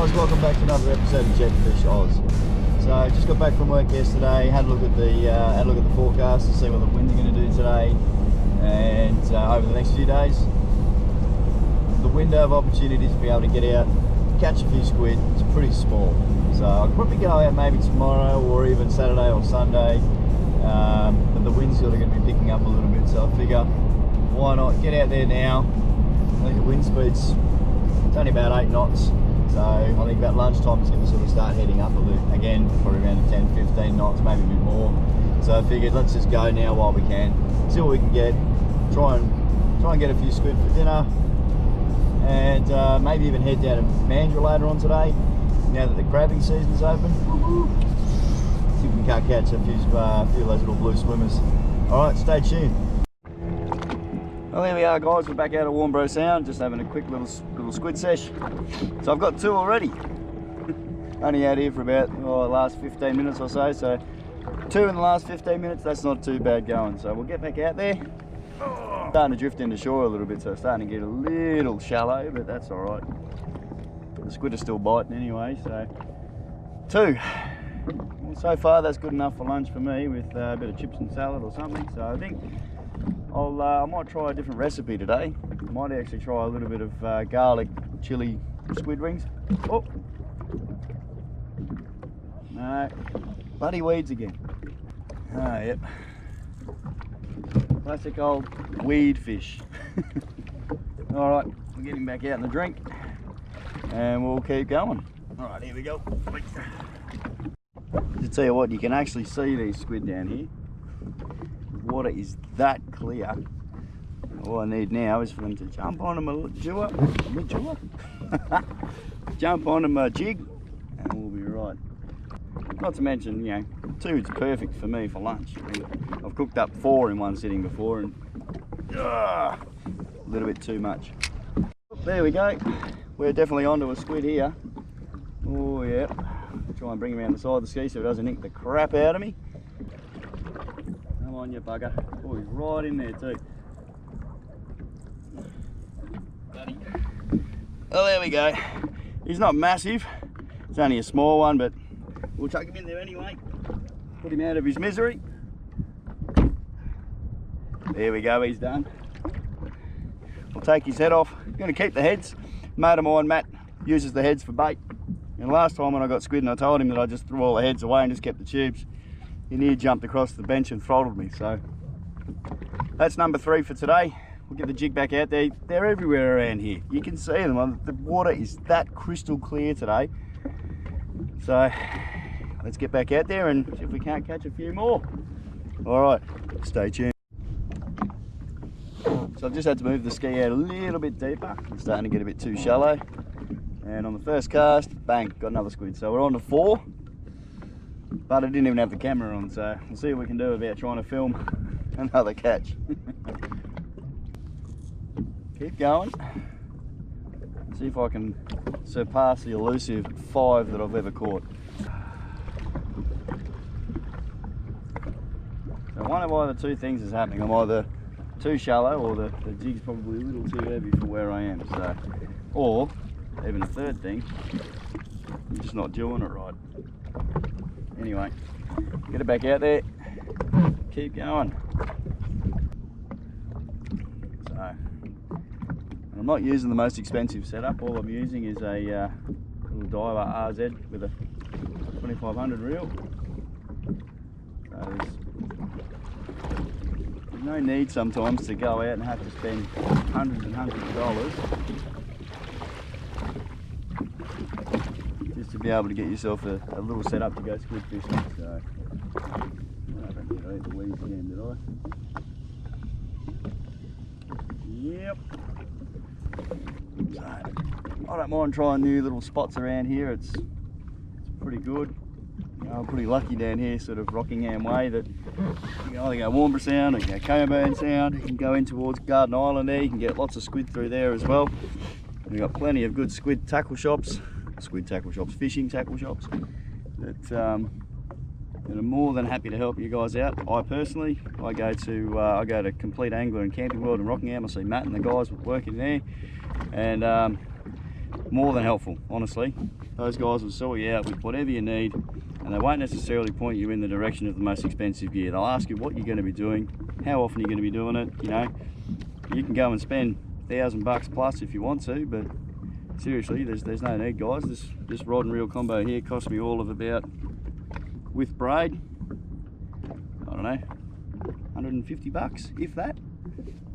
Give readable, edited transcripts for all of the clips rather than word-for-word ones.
guys, welcome back to another episode of Jetfish Oz. So just got back from work yesterday, had a look at the forecast to see what the winds are going to do today and over the next few days. The window of opportunities to be able to get out, catch a few squid is pretty small. So I'll probably go out maybe tomorrow or even Saturday or Sunday, but the wind's sort of going to be picking up a little bit, so I figure why not get out there now. I think the wind speed's only about 8 knots. So I think about lunchtime it's going to sort of start heading up a bit again, probably around 10, 15 knots, maybe a bit more. So I figured let's just go now while we can, see what we can get, try and get a few squid for dinner, and maybe even head down to Mandurah later on today, now that the crabbing season's open. See if we can't catch a few of those little blue swimmers. Alright, stay tuned. Well, there we are guys, we're back out at Warnbor Sound, just having a quick little squid sesh. So I've got 2 already. Only out here for about the last 15 minutes or so, so 2 in the last 15 minutes, that's not too bad going. So we'll get back out there. Starting to drift into shore a little bit, so it's starting to get a little shallow, but that's alright. The squid are still biting anyway, so 2. Well, so far that's good enough for lunch for me with a bit of chips and salad or something, so I think I might try a different recipe today. I might actually try a little bit of garlic chili squid rings. Oh! No, bloody weeds again. Ah, yep. Classic old weed fish. Alright, we're getting back out in the drink and we'll keep going. Alright, here we go. To tell you what, you can actually see these squid down here. The water is that clear. All I need now is for them to jump on my jump on my jig and we'll be right. Not to mention, you know, 2 is perfect for me for lunch. I mean, I've cooked up 4 in one sitting before and a little bit too much. There we go. We're definitely onto a squid here. Oh yeah. Try and bring him around the side of the ski so it doesn't nick the crap out of me. Come on, you bugger. Oh, he's right in there too. Buddy. Well, there we go. He's not massive. It's only a small one, but we'll chuck him in there anyway. Put him out of his misery. There we go, he's done. We'll take his head off. I'm going to keep the heads. Mate of mine, Matt, uses the heads for bait. And last time when I got squid and I told him that I just threw all the heads away and just kept the tubes, he nearly jumped across the bench and throttled me. So that's number 3 for today. We'll get the jig back out there. They're everywhere around here. You can see them. The water is that crystal clear today. So let's get back out there and see if we can't catch a few more. All right, stay tuned. So I've just had to move the ski out a little bit deeper. It's starting to get a bit too shallow. And on the first cast, bang, got another squid. So we're on to 4, but I didn't even have the camera on, so we'll see what we can do about trying to film another catch. Keep going. See if I can surpass the elusive 5 that I've ever caught. So one of either 2 things is happening. I'm either too shallow or the jig's probably a little too heavy for where I am. So, or even a 3rd thing, I'm just not doing it right. Anyway, get it back out there, keep going. So, I'm not using the most expensive setup. All I'm using is a little diver RZ with a 2500 reel. So there's no need sometimes to go out and have to spend hundreds and hundreds of dollars just to be able to get yourself a little setup to go squid fishing. So I don't think I ate the weeds again, did I? Yep. So I don't mind trying new little spots around here. It's pretty good. You know, I'm pretty lucky down here, sort of Rockingham way, that you can either go Warnbor Sound or you can go Coburn Sound. You can go in towards Garden Island there. You can get lots of squid through there as well. We've got plenty of good fishing tackle shops that are more than happy to help you guys out. I personally, I go to Complete Angler and Camping World in Rockingham. I see Matt and the guys working there, and more than helpful, honestly. Those guys will sort you out with whatever you need, and they won't necessarily point you in the direction of the most expensive gear. They'll ask you what you're going to be doing, how often you're going to be doing it. You know, you can go and spend $1,000 plus if you want to, but seriously, there's no need, guys. This rod and reel combo here cost me all of about, with braid, I don't know, $150, if that.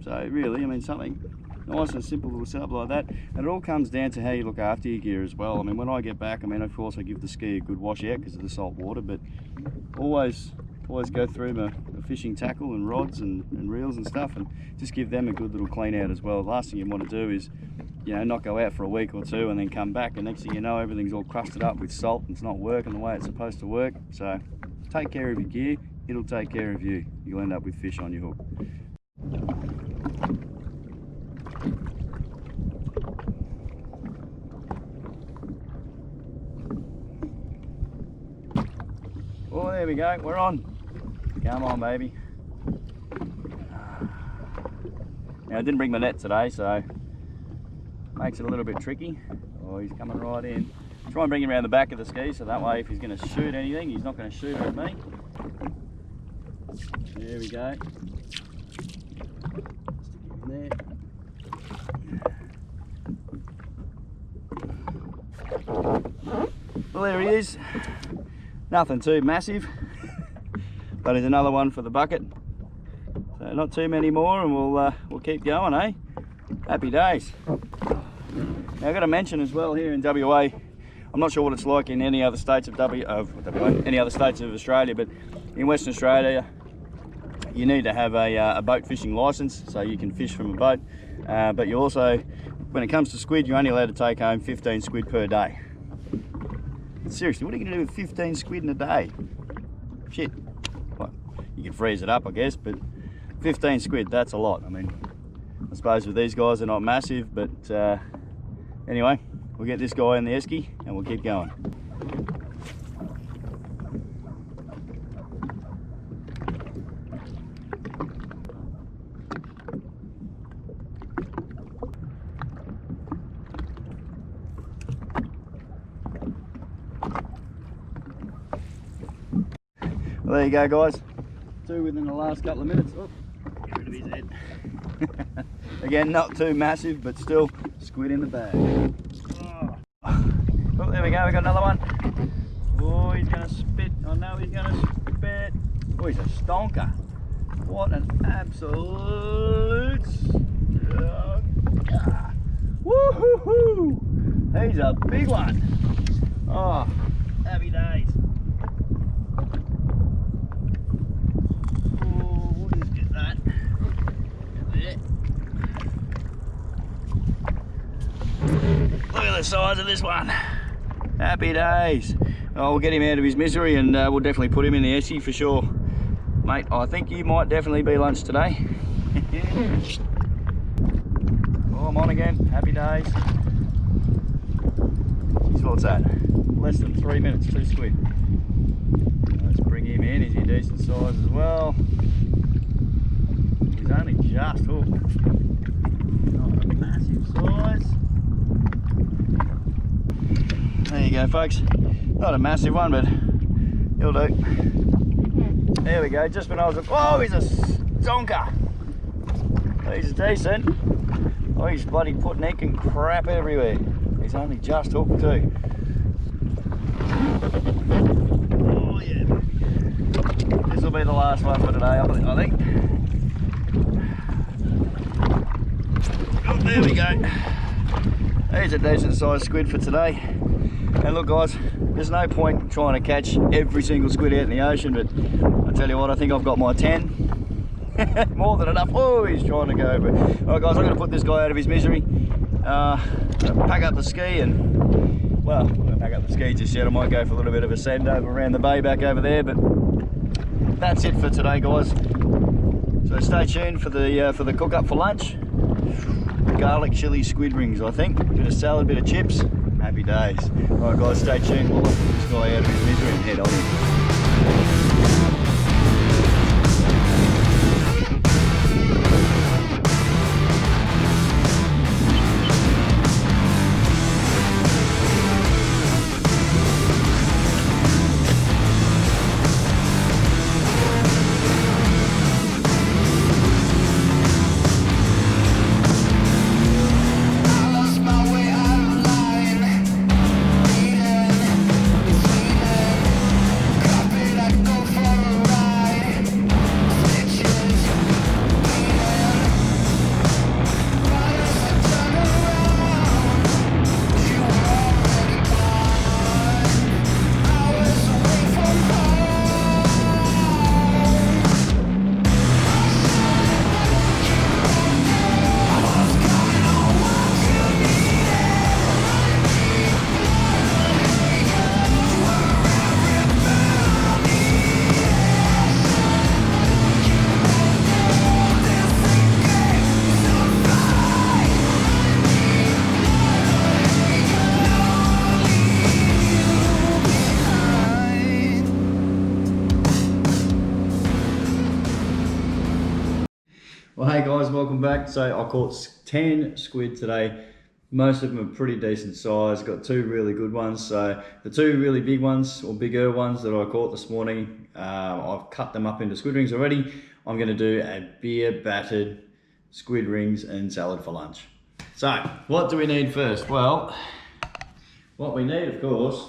So really, I mean, something nice and simple little setup like that. And it all comes down to how you look after your gear as well. I mean, when I get back, I mean, of course I give the ski a good wash out because of the salt water, but always go through my fishing tackle and rods and reels and stuff, and just give them a good little clean out as well. The last thing you want to do is, you know, not go out for a week or two and then come back, and next thing you know, everything's all crusted up with salt and it's not working the way it's supposed to work. So take care of your gear, it'll take care of you. You'll end up with fish on your hook. Oh, there we go, we're on. Come on, baby. Now, I didn't bring my net today, so makes it a little bit tricky. Oh, he's coming right in. Try and bring him around the back of the ski, so that way if he's going to shoot anything, he's not going to shoot at me. There we go. Stick him in there. Well, there he is. Nothing too massive, but there's another one for the bucket. So not too many more, and we'll keep going, eh? Happy days. Now I've got to mention as well, here in WA, I'm not sure what it's like in any other states of any other states of Australia, but in Western Australia, you need to have a boat fishing license, so you can fish from a boat. But you also, when it comes to squid, you're only allowed to take home 15 squid per day. Seriously, what are you going to do with 15 squid in a day? Shit. Well, you can freeze it up, I guess, but 15 squid, that's a lot. I mean, I suppose with these guys, they're not massive, but anyway, we'll get this guy in the esky and we'll keep going. Well, there you go, guys. 2 within the last couple of minutes. Oh, get rid of his head. Again, not too massive, but still squid in the bag. Oh, there we go. We got another one. Oh, he's going to spit. I know he's going to spit. Oh, he's a stonker. What an absolute stonker. Woo-hoo-hoo. He's a big one. Oh, happy days. Look at the size of this one. Happy days. Oh, we'll get him out of his misery, and we'll definitely put him in the esky for sure. Mate, I think you might definitely be lunch today. Oh, I'm on again. Happy days. Jeez, what's that? Less than 3 minutes, 2 squid. Let's bring him in. Is he decent size as well? He's only just hooked. Not a massive size. There you go, folks. Not a massive one, but he'll do. There we go. Just when I was like, oh, he's a zonker. He's decent. Oh, he's bloody putting ink and crap everywhere. He's only just hooked too. Oh yeah. This will be the last one for today, I think. Oh, there we go. Here's a decent sized squid for today. And look, guys, there's no point trying to catch every single squid out in the ocean, but I tell you what, I think I've got my 10. More than enough. Oh, he's trying to go over. Alright guys, I'm going to put this guy out of his misery. Pack up the ski and, well, I'm going to pack up the ski just yet. I might go for a little bit of a send over around the bay back over there, but that's it for today, guys. So stay tuned for the cook up for lunch. Garlic chili squid rings, I think. Bit of salad, bit of chips. Happy days. Alright guys, stay tuned while I put this guy out of his misery and head on. back. So I caught 10 squid today. Most of them are pretty decent size. Got 2 really good ones. So the 2 really big ones, or bigger ones that I caught this morning, I've cut them up into squid rings already. I'm gonna do a beer battered squid rings and salad for lunch. So what do we need first? Well, what we need, of course,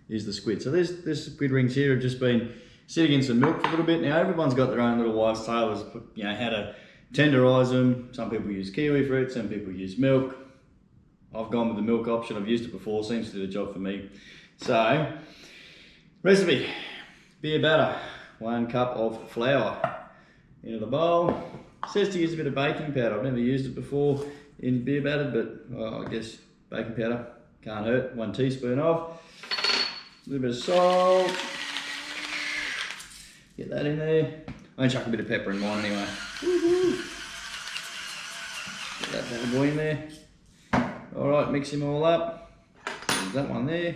is the squid. So this squid rings here have just been sitting in some milk for a little bit. Now everyone's got their own little wives' tales, you know, how to tenderize them. Some people use kiwi fruit, some people use milk. I've gone with the milk option. I've used it before, seems to do the job for me. So, recipe, beer batter, 1 cup of flour into the bowl. It says to use a bit of baking powder. I've never used it before in beer batter, but well, I guess baking powder can't hurt. 1 teaspoon of. A little bit of salt. Get that in there. I'm gonna chuck a bit of pepper in mine anyway. Get that bad boy in there. All right, mix them all up. There's that one there.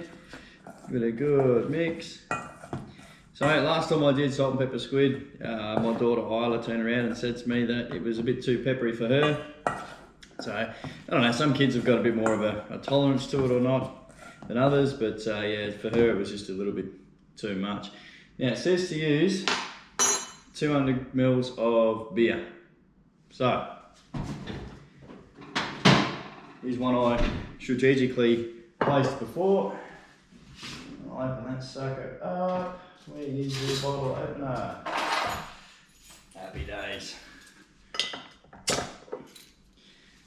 Give it a good mix. So last time I did salt and pepper squid, my daughter Isla turned around and said to me that it was a bit too peppery for her. So I don't know, some kids have got a bit more of a tolerance to it or not than others, but yeah, for her it was just a little bit too much. Now it says to use 200 mils of beer. So here's one I strategically placed before. I'll open that sucker up. Where is the bottle opener? Happy days.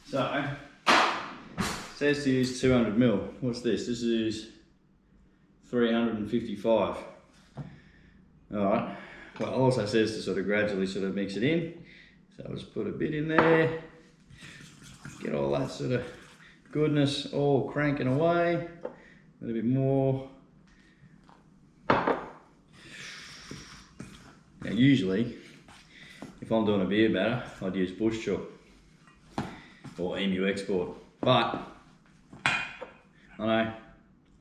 So, it says to use 200 mil. What's this? This is 355. Alright, well it also says to sort of gradually sort of mix it in. So I'll just put a bit in there. Get all that sort of goodness all cranking away. A little bit more. Now usually, if I'm doing a beer batter, I'd use bush chalk or emu export. But, I know,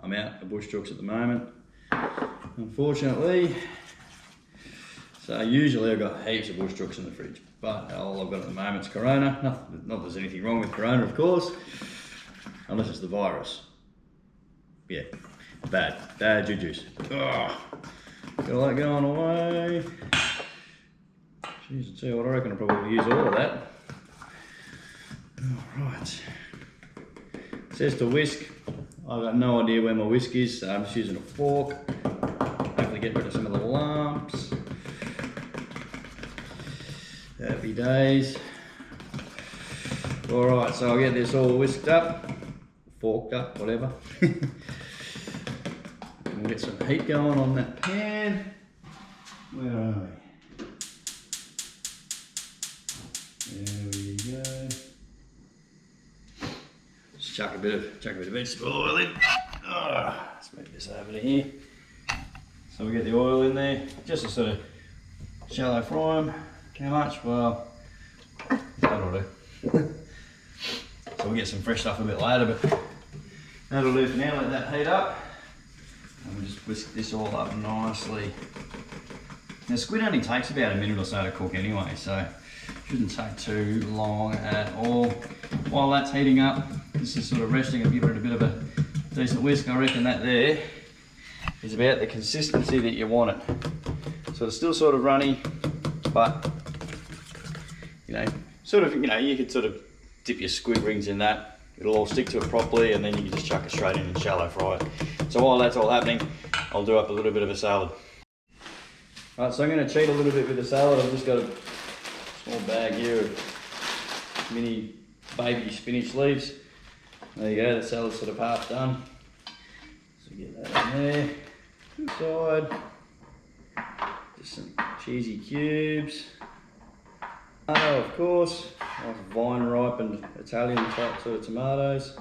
I'm out of bush chalks at the moment, unfortunately. So usually I've got heaps of bush chalks in the fridge, but all I've got at the moment is Corona. Not that there's anything wrong with Corona, of course, unless it's the virus. Yeah, bad juju's. Got all that going away. Jeez, I'll tell you what, I reckon I'll probably use all of that. Alright. It says to whisk. I've got no idea where my whisk is, so I'm just using a fork. Hopefully get rid of some of the lumps. Happy days. Alright, so I'll get this all whisked up, forked up, whatever. We'll get some heat going on that pan. Where are we? There we go. Just chuck a bit of vegetable oil in. Let's move this over to here. So we get the oil in there, just to sort of shallow fry them. How much? Well, that'll do. So we'll get some fresh stuff a bit later, but that'll do for now. Let that heat up. And we'll just whisk this all up nicely. Now squid only takes about a minute or so to cook anyway, so it shouldn't take too long at all. While that's heating up, this is sort of resting and giving it a bit of a decent whisk. I reckon that there is about the consistency that you want it. So it's still sort of runny, but you know, you could sort of dip your squid rings in that. It'll all stick to it properly, and then you can just chuck it straight in and shallow fry it. So while that's all happening, I'll do up a little bit of a salad. Right, so I'm going to cheat a little bit with the salad. I've just got a small bag here of mini baby spinach leaves. There you go, the salad's sort of half done. So get that in there. Side. Just some cheesy cubes. Tomato, of course. Nice vine ripened Italian type sort of tomatoes.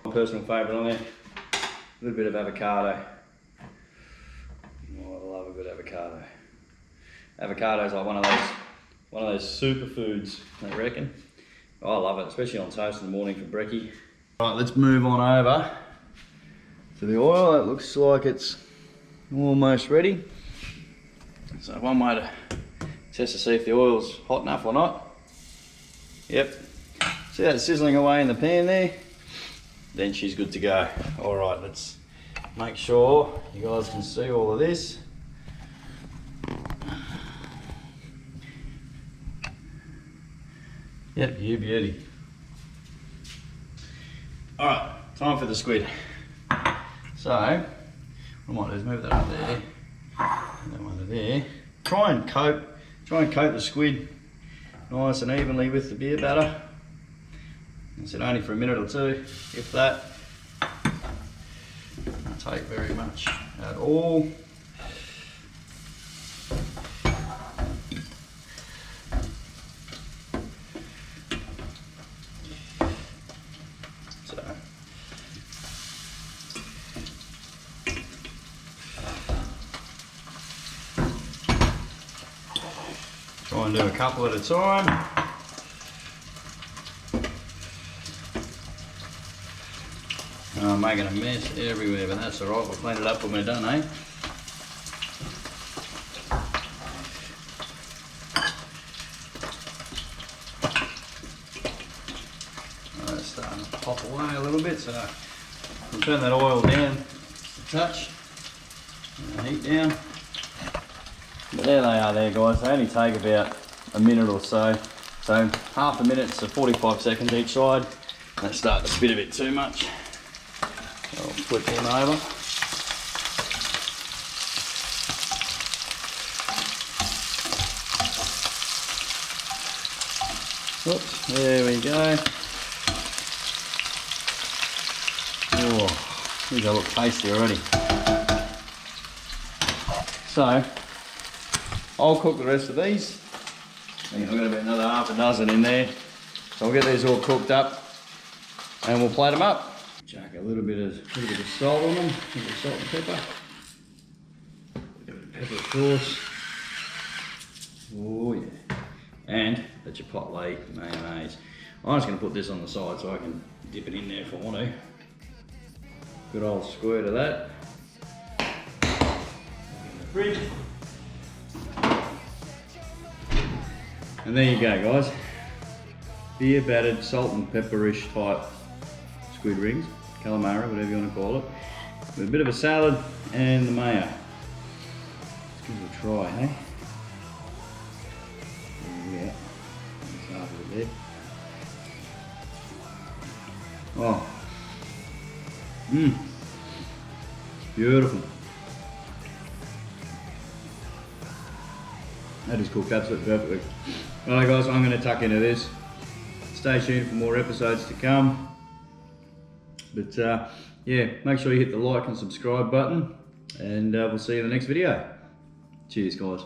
My personal favourite on there, a little bit of avocado. Oh, I love a good avocado. Avocado's like one of those superfoods, I reckon. I love it, especially on toast in the morning for brekkie. Right, let's move on over to the oil. It looks like it's almost ready. So one way to test to see if the oil's hot enough or not. Yep. See that sizzling away in the pan there? Then she's good to go. All right, let's make sure you guys can see all of this. Yep, you beauty. All right, time for the squid. So, what I might do is move that up there, and that one to there. Try and coat the squid nice and evenly with the beer batter. I said only for a minute or two, if that. Doesn't take very much at all. So, try and do a couple at a time. I'm making a mess everywhere, but that's alright, we'll clean it up when we're done, eh? It's starting to pop away a little bit, so we'll turn that oil down a touch, and the heat down. But there they are there, guys. They only take about a minute or so. So half a minute to 45 seconds each side. They start to spit a bit too much. So I'll flip them over. Oops, there we go. Oh, these look tasty already. So, I'll cook the rest of these. I think I've got about another half a dozen in there. So I'll get these all cooked up and we'll plate them up. Chuck a little bit of salt on them, a little salt and pepper. A bit of pepper, of course. Oh yeah. And that's your pot lay mayonnaise. I'm just going to put this on the side so I can dip it in there if I want to. Good old squirt of that. In the fridge. And there you go, guys. Beer battered salt and pepperish type squid rings, calamari, whatever you want to call it, with a bit of a salad and the mayo. Let's give it a try, hey? Yeah, that's half of it there. Oh, beautiful. That is cooked absolutely perfectly. Alright guys, I'm going to tuck into this. Stay tuned for more episodes to come. But yeah, make sure you hit the like and subscribe button, and we'll see you in the next video. Cheers guys.